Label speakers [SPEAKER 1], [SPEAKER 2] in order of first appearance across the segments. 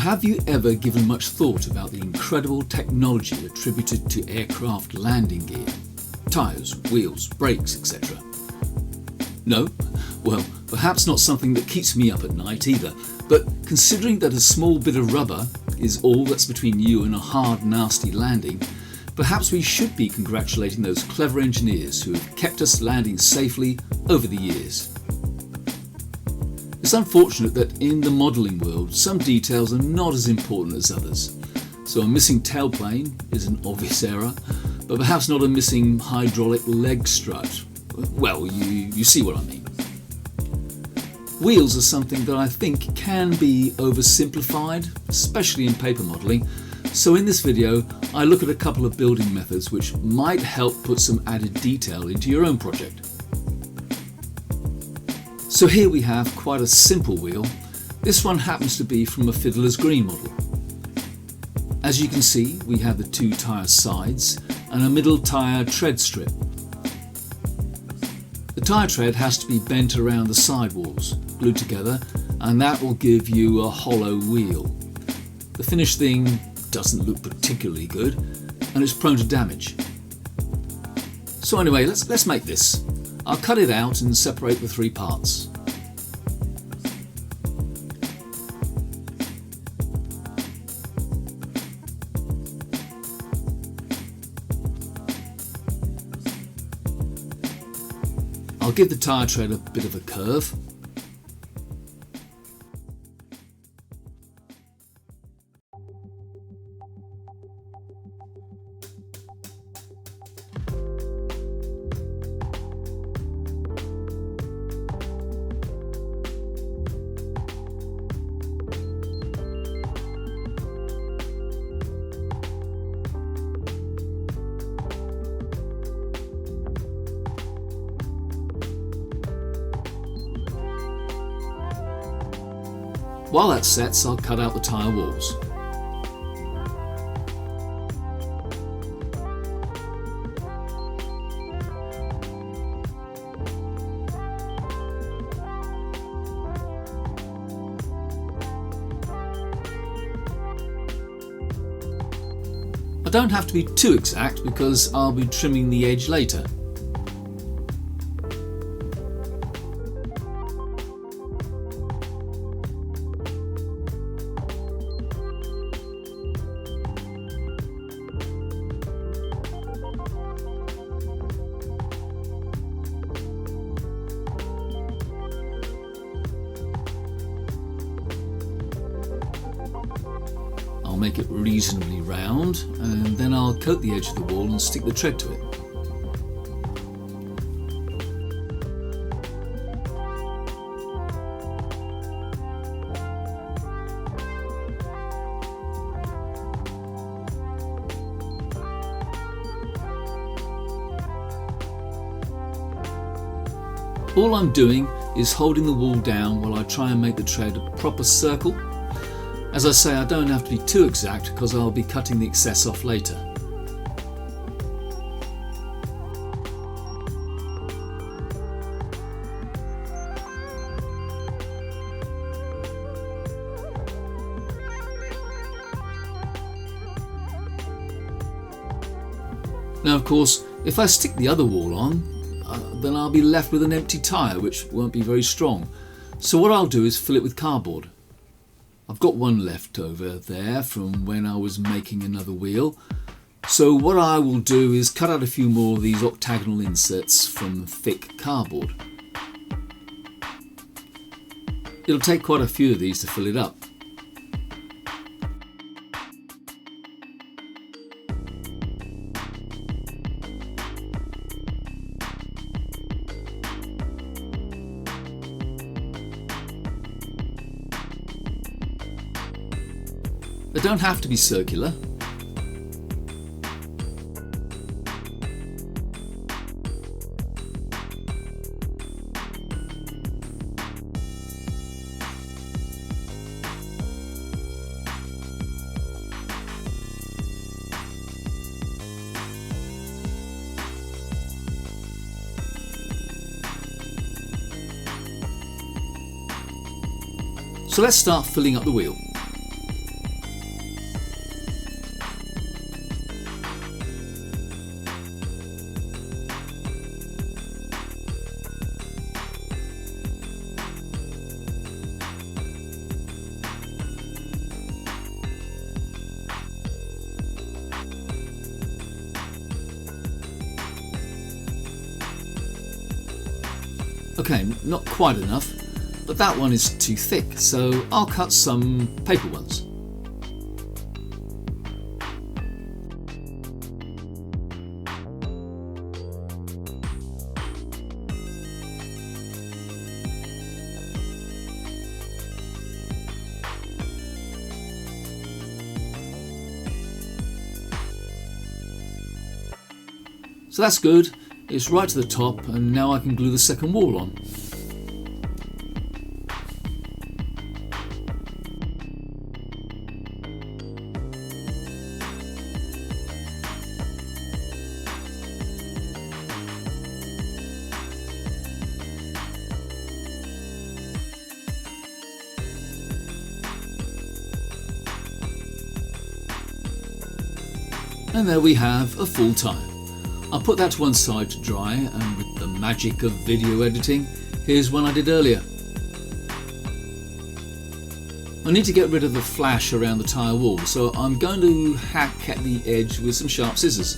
[SPEAKER 1] have you ever given much thought about the incredible technology attributed to aircraft landing gear? Tyres, wheels, brakes, etc. No? Well, perhaps not something that keeps me up at night either, but considering that a small bit of rubber is all that's between you and a hard, nasty landing, perhaps we should be congratulating those clever engineers who have kept us landing safely over the years. It's unfortunate that in the modelling world, some details are not as important as others. So a missing tailplane is an obvious error, but perhaps not a missing hydraulic leg strut. Well, you see what I mean. Wheels are something that I think can be oversimplified, especially in paper modelling. So in this video, I look at a couple of building methods which might help put some added detail into your own project. So here we have quite a simple wheel. This one happens to be from a Fiddler's Green model. As you can see, we have the two tyre sides and a middle tyre tread strip. The tyre tread has to be bent around the sidewalls, glued together, and that will give you a hollow wheel. The finished thing doesn't look particularly good and it's prone to damage. So anyway, let's make this. I'll cut it out and separate the three parts. I'll give the tyre tread a bit of a curve. While that sets, I'll cut out the tyre walls. I don't have to be too exact because I'll be trimming the edge later. I'll make it reasonably round and then I'll coat the edge of the wall and stick the tread to it. All I'm doing is holding the wall down while I try and make the tread a proper circle. As I say, I don't have to be too exact because I'll be cutting the excess off later. Now of course, if I stick the other wall on, then I'll be left with an empty tyre which won't be very strong. So what I'll do is fill it with cardboard. I've got one left over there from when I was making another wheel. So what I will do is cut out a few more of these octagonal inserts from thick cardboard. It'll take quite a few of these to fill it up. They don't have to be circular. So let's start filling up the wheel. Okay, not quite enough, but that one is too thick, so I'll cut some paper ones. So that's good, it's right to the top, and now I can glue the second wall on. And there we have a full tire. I'll put that to one side to dry, and with the magic of video editing, here's one I did earlier. I need to get rid of the flash around the tyre wall, so I'm going to hack at the edge with some sharp scissors.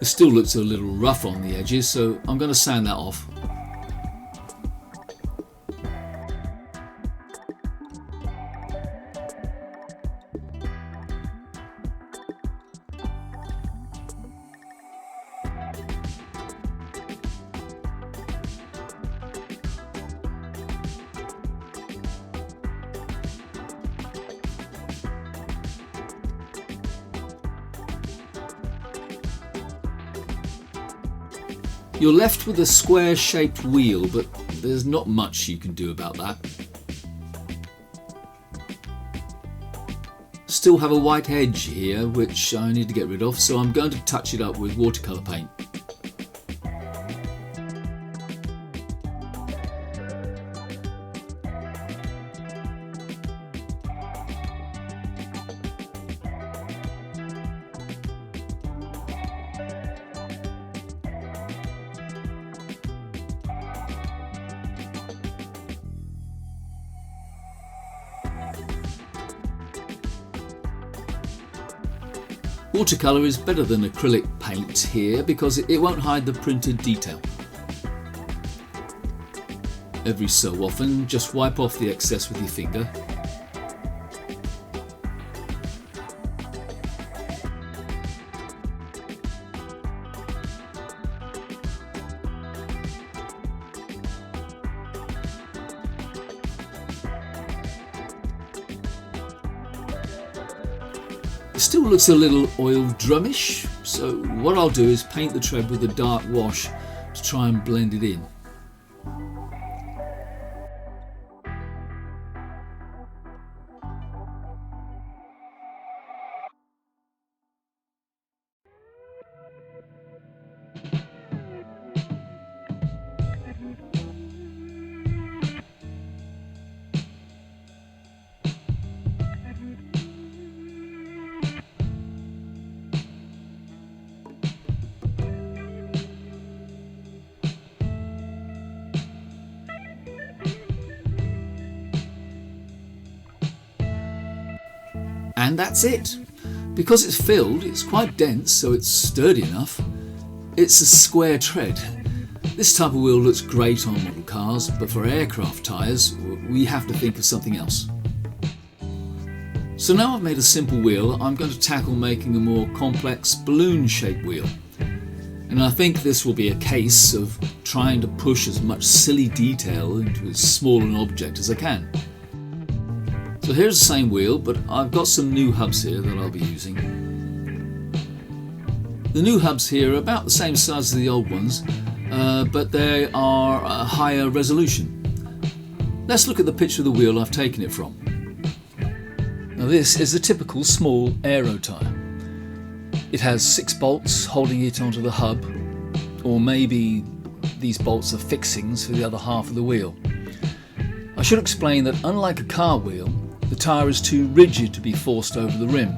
[SPEAKER 1] It still looks a little rough on the edges, so I'm going to sand that off. You're left with a square-shaped wheel, but there's not much you can do about that. Still have a white edge here, which I need to get rid of, so I'm going to touch it up with watercolour paint. Watercolour is better than acrylic paint here because it won't hide the printed detail. Every so often, just wipe off the excess with your finger. It still looks a little oil drummish, so what I'll do is paint the tread with a dark wash to try and blend it in. And that's it. Because it's filled, it's quite dense, so it's sturdy enough. It's a square tread. This type of wheel looks great on model cars, but for aircraft tyres, we have to think of something else. So now I've made a simple wheel, I'm going to tackle making a more complex balloon-shaped wheel. And I think this will be a case of trying to push as much silly detail into as small an object as I can. So here's the same wheel, but I've got some new hubs here that I'll be using. The new hubs here are about the same size as the old ones, but they are a higher resolution. Let's look at the picture of the wheel I've taken it from. Now this is a typical small aero tyre. It has 6 bolts holding it onto the hub, or maybe these bolts are fixings for the other half of the wheel. I should explain that unlike a car wheel, the tyre is too rigid to be forced over the rim,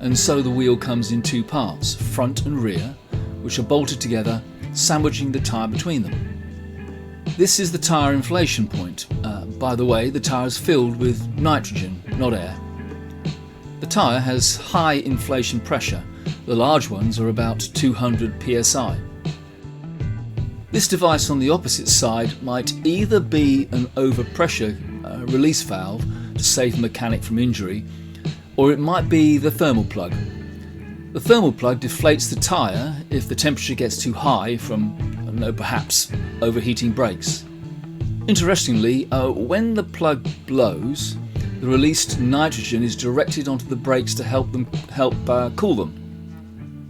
[SPEAKER 1] and so the wheel comes in 2 parts, front and rear, which are bolted together sandwiching the tyre between them. This is the tyre inflation point. By the way, the tyre is filled with nitrogen, not air. The tyre has high inflation pressure. The large ones are about 200 psi. This device on the opposite side might either be an overpressure release valve to save the mechanic from injury, or it might be the thermal plug. The thermal plug deflates the tyre if the temperature gets too high from, perhaps overheating brakes. Interestingly, when the plug blows, the released nitrogen is directed onto the brakes to help cool them.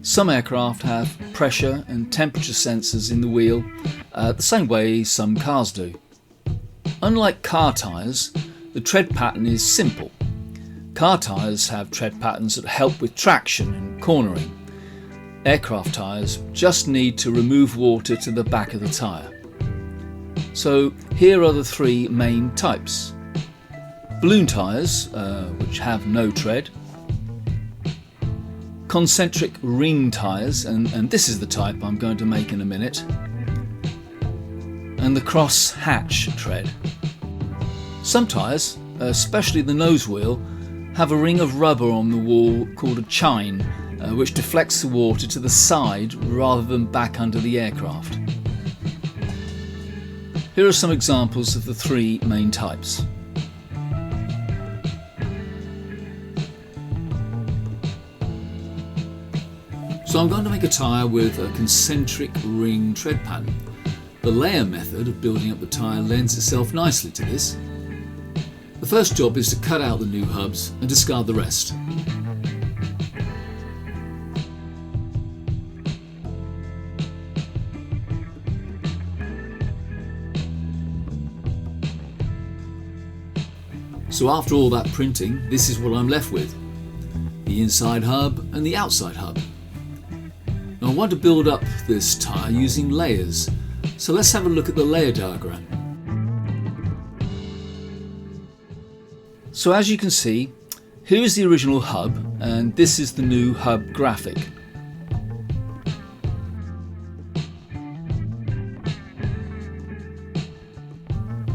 [SPEAKER 1] Some aircraft have pressure and temperature sensors in the wheel, the same way some cars do. Unlike car tyres, the tread pattern is simple. Car tyres have tread patterns that help with traction and cornering. Aircraft tyres just need to remove water to the back of the tyre. So here are the three main types. Balloon tyres, which have no tread. Concentric ring tyres, and this is the type I'm going to make in a minute. And the cross hatch tread. Some tyres, especially the nose wheel, have a ring of rubber on the wall called a chine, which deflects the water to the side rather than back under the aircraft. Here are some examples of the three main types. So I'm going to make a tyre with a concentric ring tread pattern. The layer method of building up the tyre lends itself nicely to this. The first job is to cut out the new hubs and discard the rest. So after all that printing, this is what I'm left with. The inside hub and the outside hub. Now I want to build up this tyre using layers, so let's have a look at the layer diagram. So as you can see, here is the original hub and this is the new hub graphic.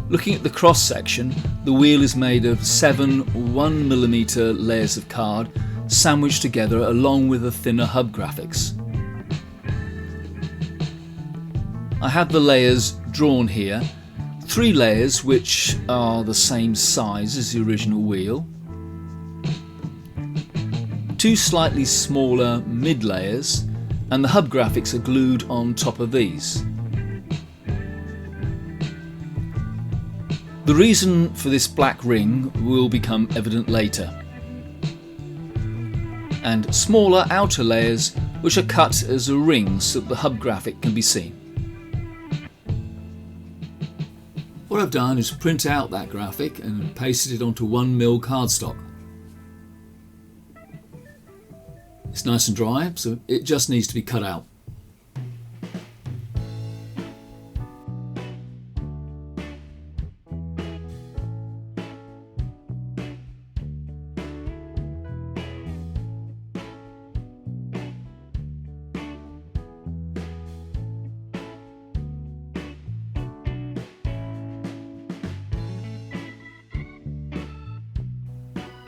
[SPEAKER 1] Looking at the cross section, the wheel is made of 7 1mm layers of card sandwiched together along with the thinner hub graphics. I have the layers drawn here, 3 layers which are the same size as the original wheel, 2 slightly smaller mid layers, and the hub graphics are glued on top of these. The reason for this black ring will become evident later. And smaller outer layers which are cut as a ring so that the hub graphic can be seen. What I've done is print out that graphic and pasted it onto 1mm cardstock. It's nice and dry, so it just needs to be cut out.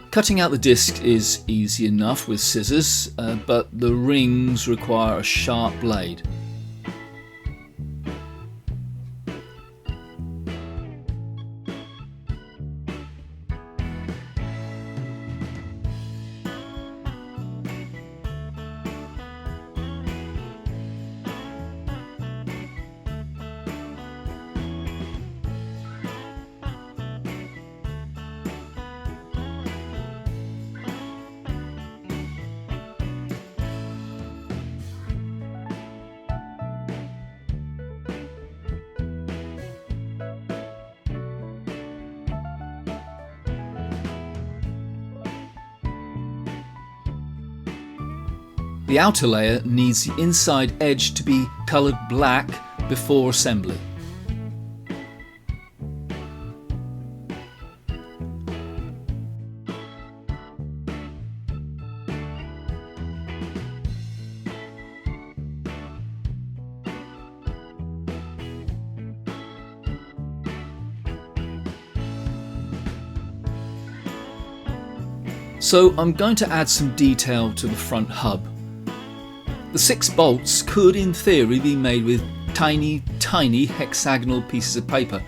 [SPEAKER 1] Cutting out the disc is easy enough with scissors, but the rings require a sharp blade. The outer layer needs the inside edge to be coloured black before assembly. So I'm going to add some detail to the front hub. The 6 bolts could in theory be made with tiny hexagonal pieces of paper,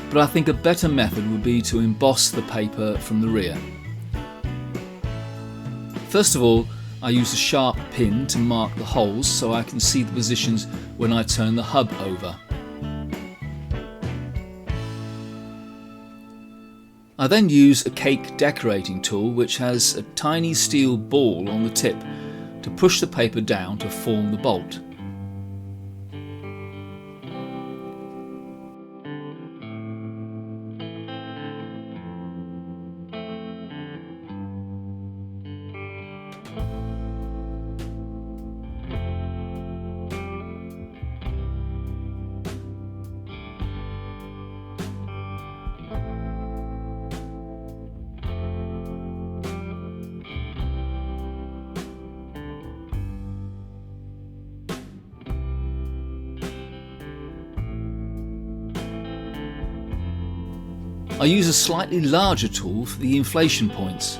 [SPEAKER 1] but I think a better method would be to emboss the paper from the rear. First of all, I use a sharp pin to mark the holes so I can see the positions when I turn the hub over. I then use a cake decorating tool which has a tiny steel ball on the tip to push the paper down to form the bolt. I use a slightly larger tool for the inflation points.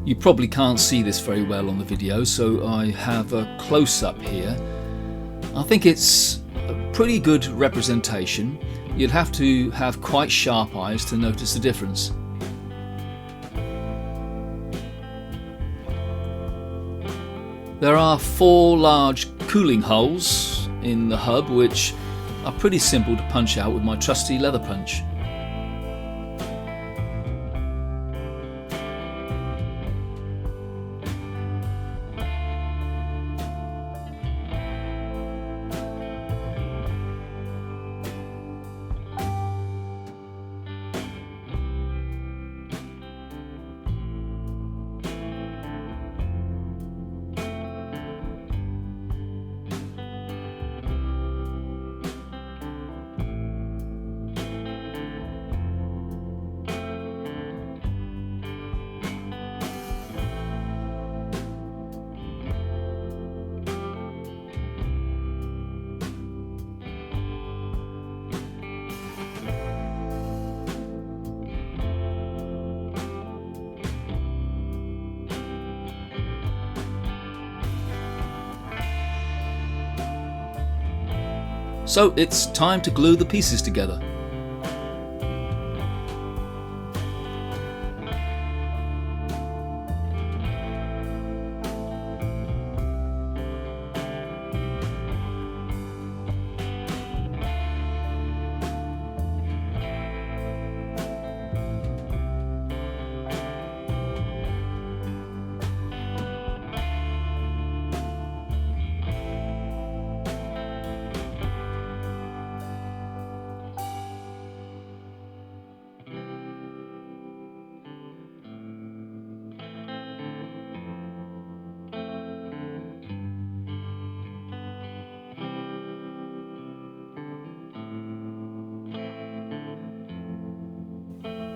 [SPEAKER 1] You probably can't see this very well on the video, so I have a close-up here. I think it's a pretty good representation. You'd have to have quite sharp eyes to notice the difference. There are 4 large cooling holes in the hub which are pretty simple to punch out with my trusty leather punch. So it's time to glue the pieces together.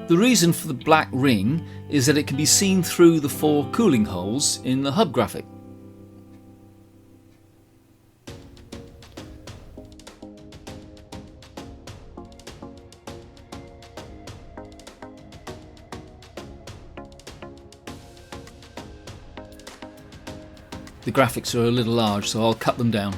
[SPEAKER 1] The reason for the black ring is that it can be seen through the 4 cooling holes in the hub graphic. The graphics are a little large, so I'll cut them down.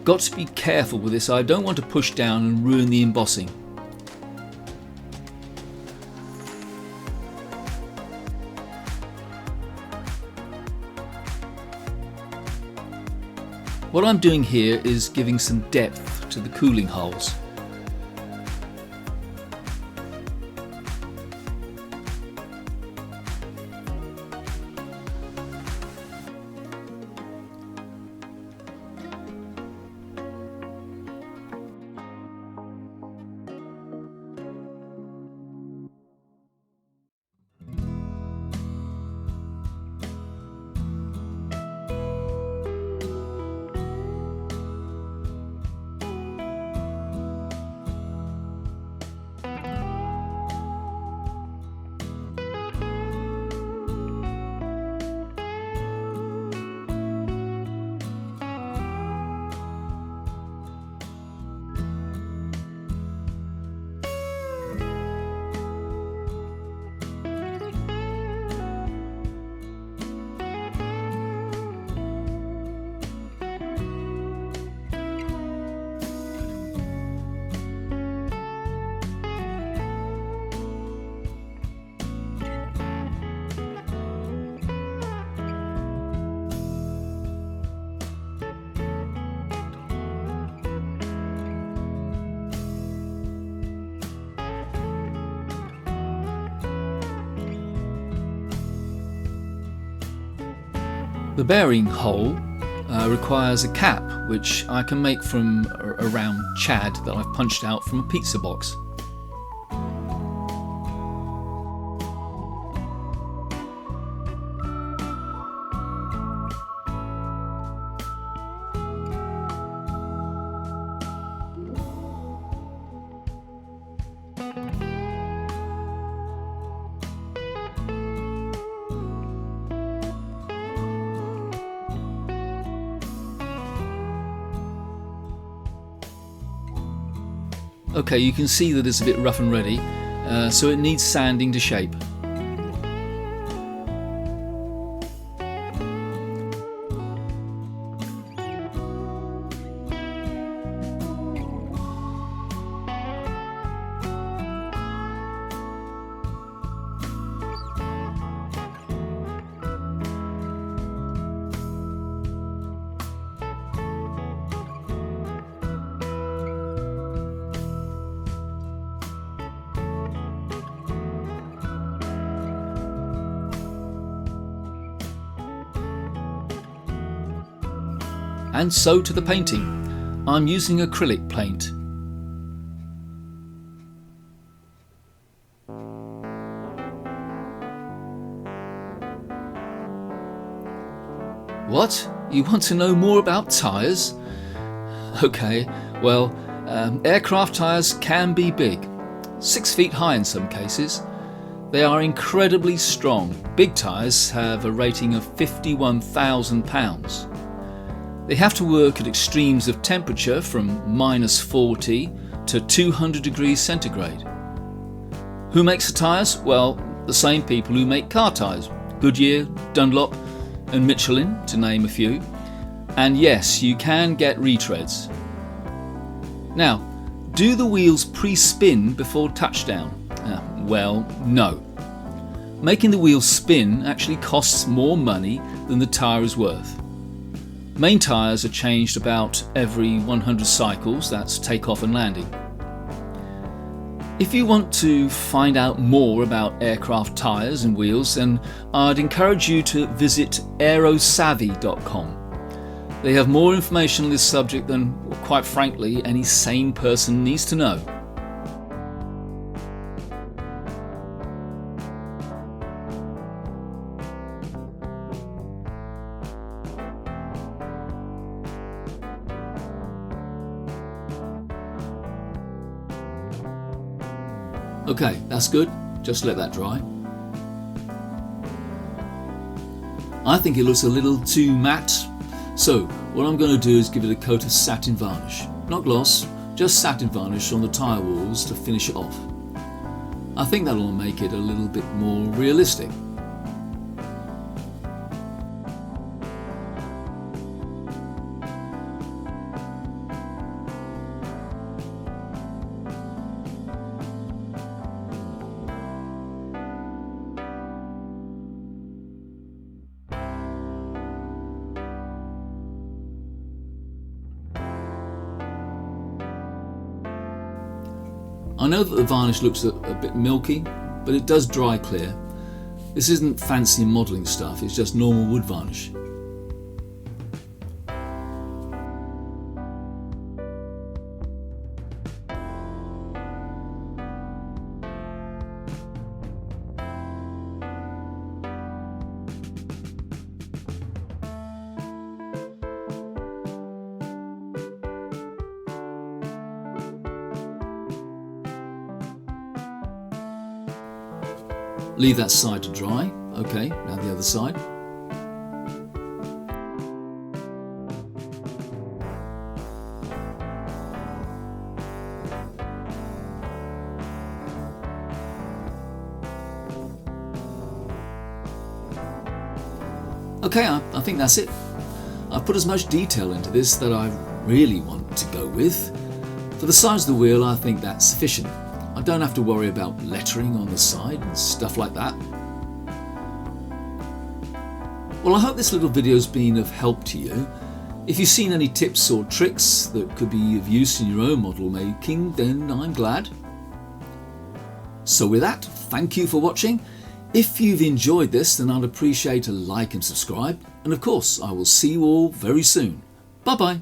[SPEAKER 1] Got to be careful with this, I don't want to push down and ruin the embossing. What I'm doing here is giving some depth to the cooling holes. The bearing hole requires a cap, which I can make from a round chad that I've punched out from a pizza box. Okay, you can see that it's a bit rough and ready, so it needs sanding to shape. And so to the painting. I'm using acrylic paint. What? You want to know more about tyres? Okay, well, aircraft tyres can be big, 6 feet high in some cases. They are incredibly strong. Big tyres have a rating of 51,000 pounds. They have to work at extremes of temperature from -40 to 200 degrees centigrade. Who makes the tyres? Well, the same people who make car tyres. Goodyear, Dunlop and Michelin, to name a few. And yes, you can get retreads. Now, do the wheels pre-spin before touchdown? Well, no. Making the wheels spin actually costs more money than the tyre is worth. Main tyres are changed about every 100 cycles, that's takeoff and landing. If you want to find out more about aircraft tyres and wheels, then I'd encourage you to visit aerosavvy.com. They have more information on this subject than, quite frankly, any sane person needs to know. Okay, that's good. Just let that dry. I think it looks a little too matte, so what I'm going to do is give it a coat of satin varnish. Not gloss, just satin varnish on the tyre walls to finish it off. I think that'll make it a little bit more realistic. I know that the varnish looks a bit milky, but it does dry clear. This isn't fancy modelling stuff, it's just normal wood varnish. Leave that side to dry. Okay, now the other side. Okay, I think that's it. I've put as much detail into this that I really want to go with. For the size of the wheel, I think that's sufficient. I don't have to worry about lettering on the side and stuff like that. Well, I hope this little video's been of help to you. If you've seen any tips or tricks that could be of use in your own model making, then I'm glad. So with that, thank you for watching. If you've enjoyed this, then I'd appreciate a like and subscribe. And of course, I will see you all very soon. Bye bye.